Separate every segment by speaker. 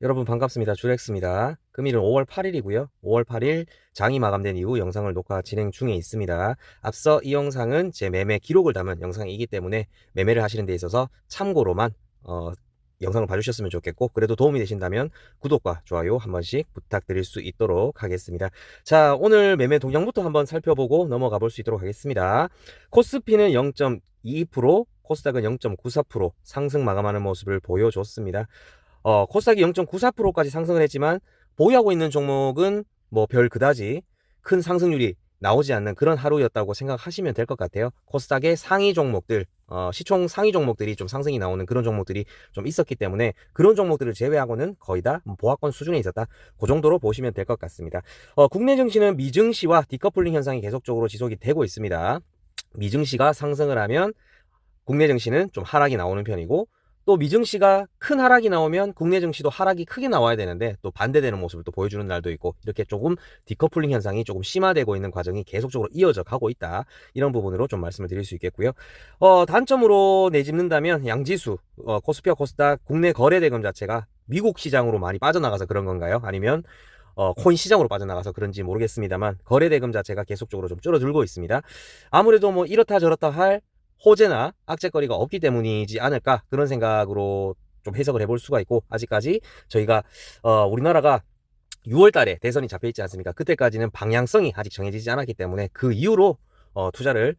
Speaker 1: 여러분 반갑습니다. 주렉스입니다. 금일은 5월 8일이고요. 5월 8일 장이 마감된 이후 영상을 녹화 진행 중에 있습니다. 앞서 이 영상은 제 매매 기록을 담은 영상이기 때문에 매매를 하시는 데 있어서 참고로만 영상을 봐주셨으면 좋겠고, 그래도 도움이 되신다면 구독과 좋아요 한 번씩 부탁드릴 수 있도록 하겠습니다. 자, 오늘 매매 동향부터 한번 살펴보고 넘어가 볼 수 있도록 하겠습니다. 코스피는 0.22%, 코스닥은 0.94% 상승 마감하는 모습을 보여줬습니다. 코스닥이 0.94%까지 상승을 했지만 보유하고 있는 종목은 뭐 별 그다지 큰 상승률이 나오지 않는 그런 하루였다고 생각하시면 될 것 같아요. 코스닥의 상위 종목들, 시총 상위 종목들이 좀 상승이 나오는 그런 종목들이 좀 있었기 때문에 그런 종목들을 제외하고는 거의 다 보합권 수준에 있었다. 그 정도로 보시면 될 것 같습니다. 국내 증시는 미증시와 디커플링 현상이 계속적으로 지속이 되고 있습니다. 미증시가 상승을 하면 국내 증시는 좀 하락이 나오는 편이고, 또 미증시가 큰 하락이 나오면 국내 증시도 하락이 크게 나와야 되는데 또 반대되는 모습을 또 보여주는 날도 있고, 이렇게 조금 디커플링 현상이 조금 심화되고 있는 과정이 계속적으로 이어져 가고 있다. 이런 부분으로 좀 말씀을 드릴 수 있겠고요. 단점으로 내집는다면 양지수, 코스피와 코스닥 국내 거래 대금 자체가 미국 시장으로 많이 빠져나가서 그런 건가요? 아니면 코인 시장으로 빠져나가서 그런지 모르겠습니다만 거래 대금 자체가 계속적으로 좀 줄어들고 있습니다. 아무래도 뭐 이렇다 저렇다 할 호재나 악재거리가 없기 때문이지 않을까, 그런 생각으로 좀 해석을 해볼 수가 있고, 아직까지 저희가 우리나라가 6월 달에 대선이 잡혀 있지 않습니까? 그때까지는 방향성이 아직 정해지지 않았기 때문에 그 이후로 투자를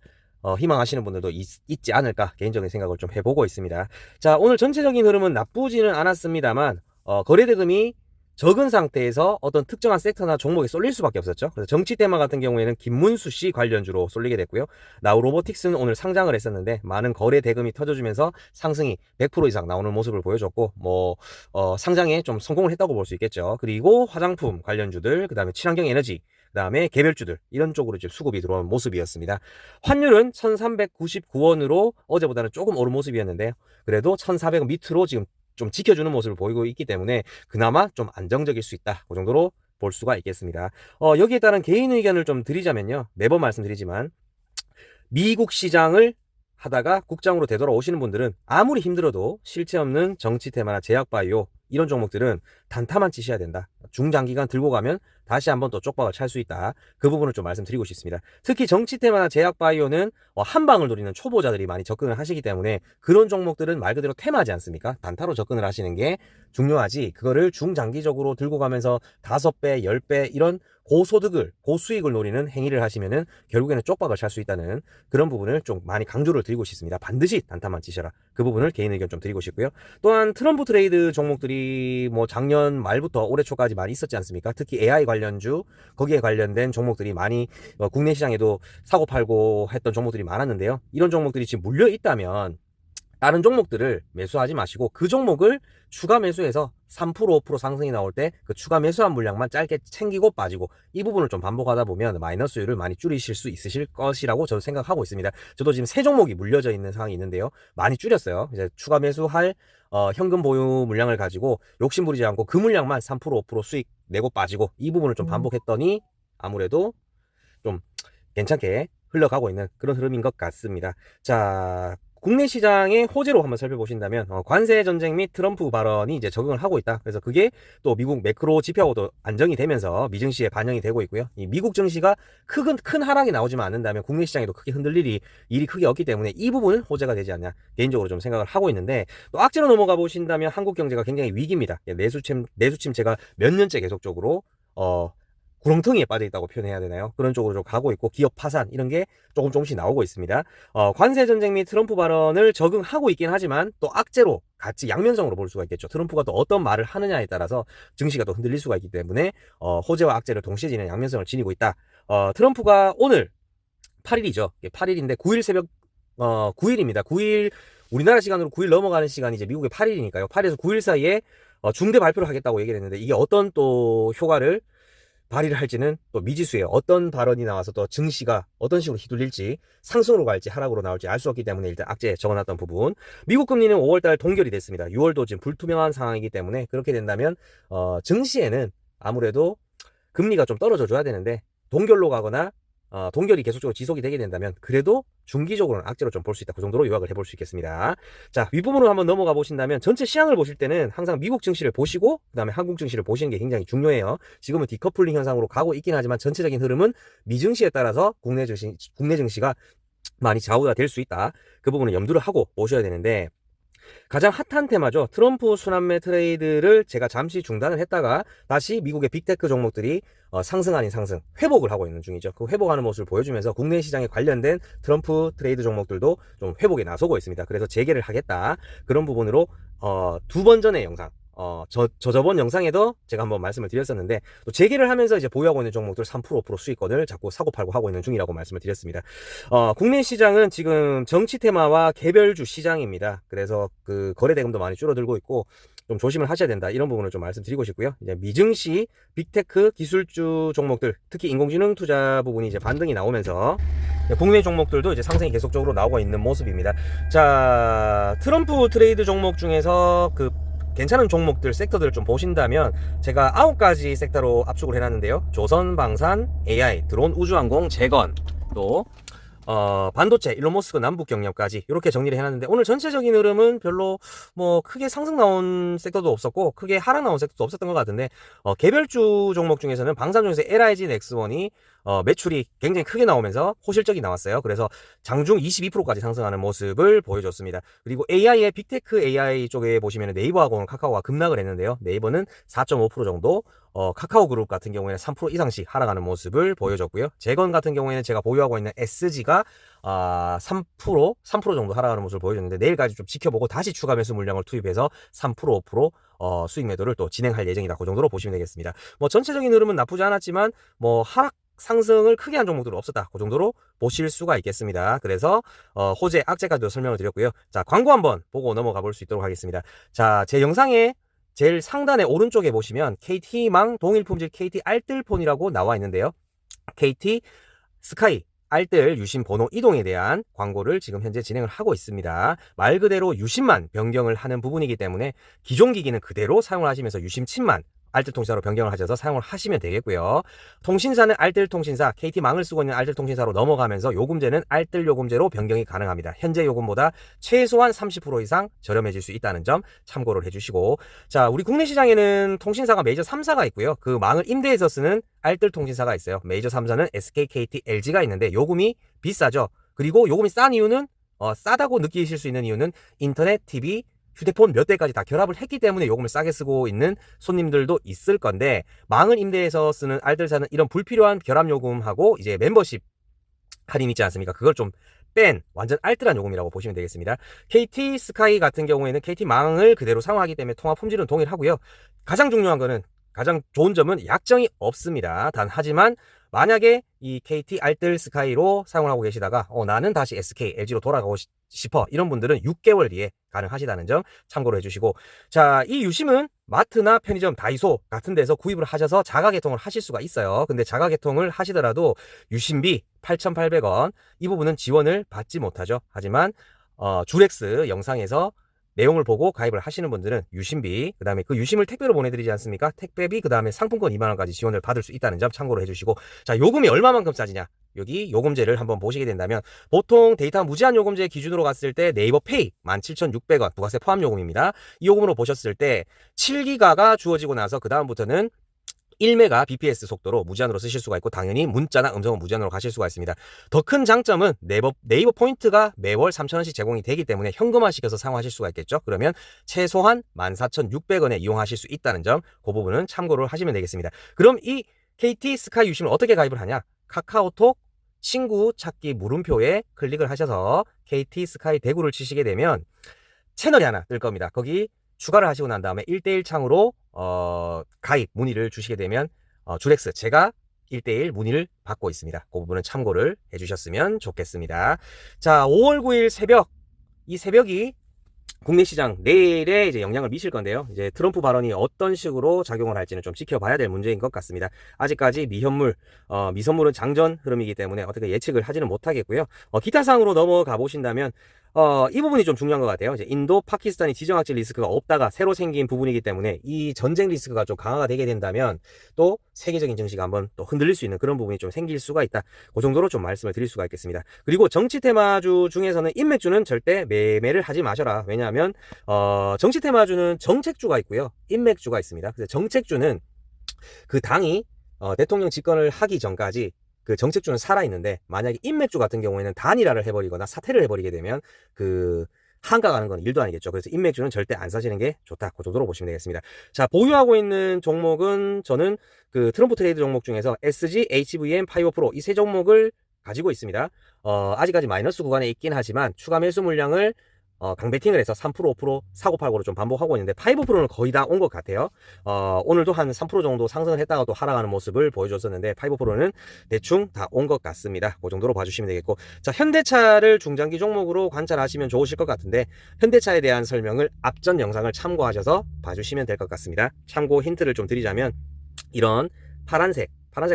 Speaker 1: 희망하시는 분들도 있지 않을까, 개인적인 생각을 좀 해보고 있습니다. 자, 오늘 전체적인 흐름은 나쁘지는 않았습니다만 거래대금이 적은 상태에서 어떤 특정한 섹터나 종목에 쏠릴 수밖에 없었죠. 그래서 정치 테마 같은 경우에는 김문수 씨 관련주로 쏠리게 됐고요. 나우 로보틱스는 오늘 상장을 했었는데 많은 거래 대금이 터져주면서 상승이 100% 이상 나오는 모습을 보여줬고, 상장에 좀 성공을 했다고 볼 수 있겠죠. 그리고 화장품 관련주들, 그 다음에 친환경 에너지, 그 다음에 개별주들, 이런 쪽으로 이제 수급이 들어온 모습이었습니다. 환율은 1399원으로 어제보다는 조금 오른 모습이었는데요. 그래도 1400원 밑으로 지금 좀 지켜주는 모습을 보이고 있기 때문에 그나마 좀 안정적일 수 있다. 그 정도로 볼 수가 있겠습니다. 여기에 따른 개인 의견을 좀 드리자면요. 매번 말씀드리지만 미국 시장을 하다가 국장으로 되돌아오시는 분들은 아무리 힘들어도 실체 없는 정치 테마나 제약바이오 이런 종목들은 단타만 치셔야 된다. 중장기간 들고 가면 다시 한번 또 쪽박을 찰 수 있다. 그 부분을 좀 말씀드리고 싶습니다. 특히 정치 테마나 제약바이오는 한 방을 노리는 초보자들이 많이 접근을 하시기 때문에 그런 종목들은 말 그대로 테마지 않습니까? 단타로 접근을 하시는 게 중요하지, 그거를 중장기적으로 들고 가면서 5배, 10배 이런 고소득을, 고수익을 노리는 행위를 하시면은 결국에는 쪽박을 찰 수 있다는 그런 부분을 좀 많이 강조를 드리고 싶습니다. 반드시 단타만 치셔라. 그 부분을 개인 의견 좀 드리고 싶고요. 또한 트럼프 트레이드 종목들이 뭐 작년 말부터 올해 초까지 많이 있었지 않습니까? 특히 AI 관련주, 거기에 관련된 종목들이 많이 국내 시장에도 사고 팔고 했던 종목들이 많았는데요. 이런 종목들이 지금 물려 있다면 다른 종목들을 매수하지 마시고 그 종목을 추가 매수해서 3% 5% 상승이 나올 때 그 추가 매수한 물량만 짧게 챙기고 빠지고, 이 부분을 좀 반복하다 보면 마이너스율을 많이 줄이실 수 있으실 것이라고 저는 생각하고 있습니다. 저도 지금 세 종목이 물려져 있는 상황이 있는데요. 많이 줄였어요. 이제 추가 매수할 현금 보유 물량을 가지고 욕심 부리지 않고 그 물량만 3% 5% 수익 내고 빠지고, 이 부분을 좀 반복했더니 아무래도 좀 괜찮게 흘러가고 있는 그런 흐름인 것 같습니다. 자, 국내 시장의 호재로 한번 살펴보신다면 관세 전쟁 및 트럼프 발언이 이제 적응을 하고 있다. 그래서 그게 또 미국 매크로 지표하고도 안정이 되면서 미증시에 반영이 되고 있고요. 이 미국 증시가 큰 하락이 나오지만 않는다면 국내 시장에도 크게 흔들릴 일이 크게 없기 때문에 이 부분은 호재가 되지 않냐, 개인적으로 좀 생각을 하고 있는데, 또 악재로 넘어가 보신다면 한국 경제가 굉장히 위기입니다. 내수 침체가 몇 년째 계속적으로 구렁텅이에 빠져 있다고 표현해야 되나요? 그런 쪽으로 좀 가고 있고, 기업 파산 이런 게 조금씩 나오고 있습니다. 관세 전쟁 및 트럼프 발언을 적응하고 있긴 하지만 또 악재로 같이 양면성으로 볼 수가 있겠죠. 트럼프가 또 어떤 말을 하느냐에 따라서 증시가 또 흔들릴 수가 있기 때문에 호재와 악재를 동시에 지닌 양면성을 지니고 있다. 트럼프가 오늘 8일이죠. 8일인데 9일 새벽 9일입니다. 9일 우리나라 시간으로 9일 넘어가는 시간이 이제 미국의 8일이니까요. 8일에서 9일 사이에 중대 발표를 하겠다고 얘기를 했는데, 이게 어떤 또 효과를 발휘를 할지는 또 미지수예요. 어떤 발언이 나와서 또 증시가 어떤 식으로 휘둘릴지, 상승으로 갈지 하락으로 나올지 알 수 없기 때문에 일단 악재에 적어놨던 부분. 미국 금리는 5월달 동결이 됐습니다. 6월도 지금 불투명한 상황이기 때문에 그렇게 된다면 증시에는 아무래도 금리가 좀 떨어져 줘야 되는데 동결로 가거나 동결이 계속적으로 지속이 되게 된다면 그래도 중기적으로는 악재로 좀 볼 수 있다. 그 정도로 요약을 해볼 수 있겠습니다. 자, 윗부분으로 한번 넘어가 보신다면 전체 시장을 보실 때는 항상 미국 증시를 보시고 그 다음에 한국 증시를 보시는 게 굉장히 중요해요. 지금은 디커플링 현상으로 가고 있긴 하지만 전체적인 흐름은 미증시에 따라서 국내 증시가 많이 좌우가 될 수 있다. 그 부분은 염두를 하고 보셔야 되는데, 가장 핫한 테마죠. 트럼프 순환매 트레이드를 제가 잠시 중단을 했다가 다시 미국의 빅테크 종목들이 상승 아닌 상승, 회복을 하고 있는 중이죠. 그 회복하는 모습을 보여주면서 국내 시장에 관련된 트럼프 트레이드 종목들도 좀 회복에 나서고 있습니다. 그래서 재개를 하겠다. 그런 부분으로 두 번 전의 영상, 저번 영상에도 제가 한번 말씀을 드렸었는데, 또 재개를 하면서 이제 보유하고 있는 종목들 3% 5% 수익권을 자꾸 사고 팔고 하고 있는 중이라고 말씀을 드렸습니다. 국내 시장은 지금 정치 테마와 개별주 시장입니다. 그래서 그 거래 대금도 많이 줄어들고 있고 좀 조심을 하셔야 된다. 이런 부분을 좀 말씀드리고 싶고요. 이제 미증시, 빅테크, 기술주 종목들, 특히 인공지능 투자 부분이 이제 반등이 나오면서 국내 종목들도 이제 상승이 계속적으로 나오고 있는 모습입니다. 자, 트럼프 트레이드 종목 중에서 그 괜찮은 종목들, 섹터들을 좀 보신다면 제가 9가지 섹터로 압축을 해놨는데요. 조선, 방산, AI, 드론, 우주항공, 재건, 또 반도체, 일론 머스크 남북 경협까지 이렇게 정리를 해놨는데, 오늘 전체적인 흐름은 별로 뭐 크게 상승 나온 섹터도 없었고 크게 하락 나온 섹터도 없었던 것 같은데, 개별주 종목 중에서는 방산 중에서 LIG 넥스원이 매출이 굉장히 크게 나오면서 호실적이 나왔어요. 그래서 장중 22%까지 상승하는 모습을 보여줬습니다. 그리고 AI의 빅테크 AI 쪽에 보시면 네이버하고는 카카오가 급락을 했는데요. 네이버는 4.5% 정도, 카카오 그룹 같은 경우에는 3% 이상씩 하락하는 모습을 보여줬고요. 재건 같은 경우에는 제가 보유하고 있는 SG가 3% 정도 하락하는 모습을 보여줬는데, 내일까지 좀 지켜보고 다시 추가 매수 물량을 투입해서 3% 5% 수익 매도를 또 진행할 예정이다. 그 정도로 보시면 되겠습니다. 뭐 전체적인 흐름은 나쁘지 않았지만 뭐 하락 상승을 크게 한 종목들은 없었다. 그 정도로 보실 수가 있겠습니다. 그래서 호재, 악재까지도 설명을 드렸고요. 자, 광고 한번 보고 넘어가 볼 수 있도록 하겠습니다. 자, 제 영상에 제일 상단에 오른쪽에 보시면 KT망 동일품질 KT 알뜰폰이라고 나와 있는데요. KT 스카이 알뜰 유심 번호 이동에 대한 광고를 지금 현재 진행을 하고 있습니다. 말 그대로 유심만 변경을 하는 부분이기 때문에 기존 기기는 그대로 사용을 하시면서 유심 칩만 알뜰통신사로 변경을 하셔서 사용을 하시면 되겠고요. 통신사는 알뜰통신사, KT망을 쓰고 있는 알뜰통신사로 넘어가면서 요금제는 알뜰요금제로 변경이 가능합니다. 현재 요금보다 최소한 30% 이상 저렴해질 수 있다는 점 참고를 해주시고, 자, 우리 국내 시장에는 통신사가 메이저 3사가 있고요. 그 망을 임대해서 쓰는 알뜰통신사가 있어요. 메이저 3사는 SK, KT, LG가 있는데 요금이 비싸죠. 그리고 요금이 싼 이유는 싸다고 느끼실 수 있는 이유는 인터넷, TV, 휴대폰 몇 대까지 다 결합을 했기 때문에 요금을 싸게 쓰고 있는 손님들도 있을 건데, 망을 임대해서 쓰는 알뜰사는 이런 불필요한 결합 요금하고 이제 멤버십 할인 있지 않습니까? 그걸 좀 뺀 완전 알뜰한 요금이라고 보시면 되겠습니다. KT 스카이 같은 경우에는 KT망을 그대로 사용하기 때문에 통화 품질은 동일하고요. 가장 중요한 거는, 가장 좋은 점은 약정이 없습니다. 단 하지만 만약에 이 KT 알뜰 스카이로 사용을 하고 계시다가 나는 다시 SK, LG로 돌아가고 싶어, 이런 분들은 6개월 뒤에 가능하시다는 점 참고로 해주시고, 자, 이 유심은 마트나 편의점, 다이소 같은 데서 구입을 하셔서 자가 개통을 하실 수가 있어요. 근데 자가 개통을 하시더라도 유심비 8,800원, 이 부분은 지원을 받지 못하죠. 하지만 주렉스 영상에서 내용을 보고 가입을 하시는 분들은 유심비, 그 다음에 그 유심을 택배로 보내드리지 않습니까? 택배비, 그 다음에 상품권 2만원까지 지원을 받을 수 있다는 점 참고로 해주시고, 자, 요금이 얼마만큼 싸지냐? 여기 요금제를 한번 보시게 된다면, 보통 데이터 무제한 요금제 기준으로 갔을 때 네이버 페이 17,600원 부가세 포함 요금입니다. 이 요금으로 보셨을 때 7기가가 주어지고 나서 그 다음부터는 1메가 bps 속도로 무제한으로 쓰실 수가 있고, 당연히 문자나 음성은 무제한으로 가실 수가 있습니다. 더 큰 장점은 네이버 포인트가 매월 3,000원씩 제공이 되기 때문에 현금화시켜서 사용하실 수가 있겠죠. 그러면 최소한 14,600원에 이용하실 수 있다는 점, 그 부분은 참고를 하시면 되겠습니다. 그럼 이 KT 스카이 유심을 어떻게 가입을 하냐? 카카오톡 친구 찾기 물음표에 클릭을 하셔서 KT 스카이 대구를 치시게 되면 채널이 하나 뜰 겁니다. 거기 추가를 하시고 난 다음에 1대1 창으로 가입 문의를 주시게 되면 주렉스, 제가 1대1 문의를 받고 있습니다. 그 부분은 참고를 해주셨으면 좋겠습니다. 자, 5월 9일 새벽, 이 새벽이 국내 시장 내일에 이제 영향을 미칠 건데요. 이제 트럼프 발언이 어떤 식으로 작용을 할지는 좀 지켜봐야 될 문제인 것 같습니다. 아직까지 미선물은 장전 흐름이기 때문에 어떻게 예측을 하지는 못하겠고요. 기타 사항으로 넘어가 보신다면 이 부분이 좀 중요한 것 같아요. 이제 인도, 파키스탄이 지정학적 리스크가 없다가 새로 생긴 부분이기 때문에 이 전쟁 리스크가 좀 강화가 되게 된다면 또 세계적인 증시가 한번 또 흔들릴 수 있는 그런 부분이 좀 생길 수가 있다. 그 정도로 좀 말씀을 드릴 수가 있겠습니다. 그리고 정치 테마주 중에서는 인맥주는 절대 매매를 하지 마셔라. 왜냐하면 정치 테마주는 정책주가 있고요, 인맥주가 있습니다. 그래서 정책주는 그 당이 대통령 집권을 하기 전까지 그 정책주는 살아있는데, 만약에 인맥주 같은 경우에는 단일화를 해버리거나 사퇴를 해버리게 되면 그 한가 가는 건 일도 아니겠죠. 그래서 인맥주는 절대 안 사시는 게 좋다. 그 정도로 보시면 되겠습니다. 자, 보유하고 있는 종목은 저는 그 트럼프 트레이드 종목 중에서 SG, HVM, 파이오프로 이 세 종목을 가지고 있습니다. 아직까지 마이너스 구간에 있긴 하지만 추가 매수 물량을 강배팅을 해서 3%, 5% 사고팔고로 좀 반복하고 있는데, 파이브프로는 거의 다 온 것 같아요. 오늘도 한 3% 정도 상승을 했다가 또 하락하는 모습을 보여줬었는데, 파이브프로는 대충 다 온 것 같습니다. 그 정도로 봐주시면 되겠고, 자, 현대차를 중장기 종목으로 관찰하시면 좋으실 것 같은데, 현대차에 대한 설명을 앞전 영상을 참고하셔서 봐주시면 될 것 같습니다. 참고 힌트를 좀 드리자면, 이런 파란색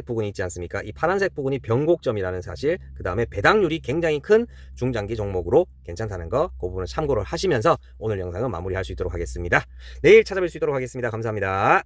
Speaker 1: 부분이 있지 않습니까? 이 파란색 부분이 변곡점이라는 사실, 그 다음에 배당률이 굉장히 큰 중장기 종목으로 괜찮다는 거, 그 부분을 참고를 하시면서 오늘 영상은 마무리할 수 있도록 하겠습니다. 내일 찾아뵐 수 있도록 하겠습니다. 감사합니다.